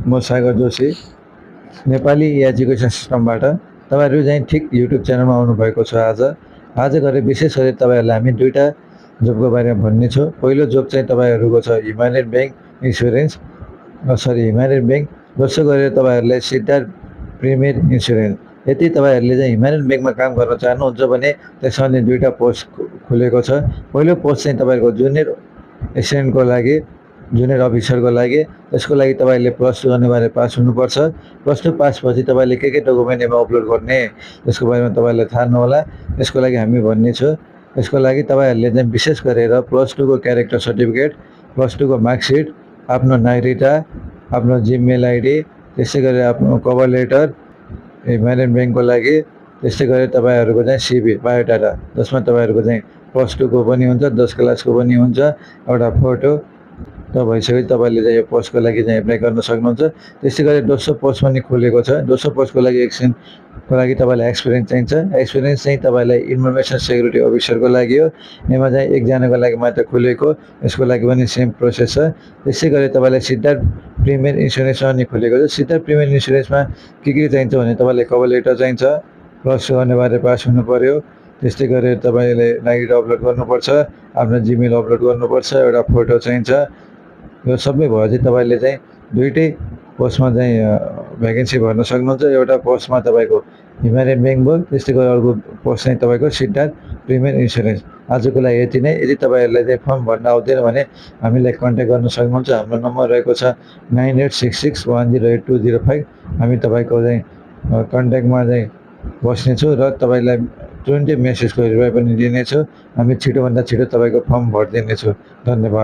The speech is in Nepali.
म सागर जोशी नेपाली एजुकेसन सिस्टमबाट तपाईहरु चाहिँ ठिक युट्युब च्यानलमा आउनुभएको छ। आज गरे विशेष गरी तपाईहरुलाई हामी दुईटा जबको बारेमा भन्ने छौं। पहिलो जब चाहिँ तपाईहरुको छ humanity bank insurance humanity bank. दोस्रो गरेर तपाईहरुलाई सिद्धार्थ प्रिमियर इन्स्योरेन्स। यदि तपाईहरुले चाहिँ ह्युम्यानिटी बैंकमा काम गर्न चाहनुहुन्छ भने त्यसमा दुईटा पोस्ट खुलेको छ। पहिलो पोस्ट चाहिँ तपाईहरुको जुनियर एसिस्टेन्टको लागि, जुनियर अफिसरको लागि। त्यसको लागि तपाईले प्लस 2 अनिवार्य पास हुनुपर्छ। प्लस 2 पास पछि तपाईले के डकुमेन्ट एमा अपलोड गर्ने त्यसको बारेमा तपाईलाई थाहा नहोला। त्यसको लागि हामी भन्ने छु। त्यसको लागि तपाईहरुले चाहिँ विशेष गरेर प्लस 2 को क्यारेक्टर सर्टिफिकेट, प्लस 2 को मार्कसिट, आफ्नो नागरिकता, आफ्नो जीमेल आईडी, त्यसै गरी आफ्नो कभर लेटर ह्युम्यानिटी बैंकको लागि, त्यसै गरी तपाईहरुको चाहिँ सीभी बायोडाटा जसमा तपाईहरुको चाहिँ प्लस 2 को पनि हुन्छ, 10 क्लासको पनि हुन्छ, एउटा फोटो त भइसक्यो। तपाईले चाहिँ यो पोस्टको लागि चाहिँ एप्लाई गर्न सक्नुहुन्छ। त्यसै गरी दोस्रो पोस्ट पनि खुलेको छ। दोस्रो पोस्टको लागि एकछिनको लागि तपाईलाई एक्सपिरियन्स चाहिन्छ। एक्सपिरियन्स चाहिँ तपाईलाई इन्फर्मेसन सेक्युरिटी अफिसरको लागि हो। यसमा चाहिँ एकजनाको लागि मात्र खुलेको। यसको लागि पनि सेम प्रोसेस छ। त्यसै गरी तपाईलाई सिद्धार्थ प्रिमियर इन्स्योरेन्समा पनि खुलेको छ। सिद्धार्थ प्रिमियर इन्स्योरेन्समा के चाहिन्छ भने तपाईलाई कभर लेटर चाहिन्छ, प्लस 2 अनिवार्य पास हुनु पर्यो। त्यस्तै गरेर तपाईले नागरिकता अपलोड गर्नुपर्छ, आफ्नो जीमेल अपलोड गर्नुपर्छ, एउटा फोटो चाहिन्छ। यो सबै भएपछि तपाईले चाहिँ दुईटै पोस्टमा चाहिँ भ्याकेन्सी भर्न सक्नुहुन्छ। एउटा पोस्टमा तपाईको ह्युम्यानिटी बैंक भयो, त्यस्तै गरी अर्को पोस्ट चाहिँ तपाईको सिद्धार्थ प्रिमियर इन्स्योरेन्स। आजको लागि यति नै। यदि तपाईहरुलाई चाहिँ फर्म भर्न आउँदैन भने हामीलाई कन्ट्याक्ट गर्न सक्नुहुन्छ। हाम्रो नम्बर रहेको छ 9866108205। हामी तपाईको चाहिँ कन्ट्याक्टमा चाहिँ बस्नेछु र तपाईलाई तुरुन्तै मेसेजको रिप्लाई पनि दिनेछु। हामी छिटो भन्दा छिटो तपाईको फर्म भरिदिनेछु। धन्यवाद।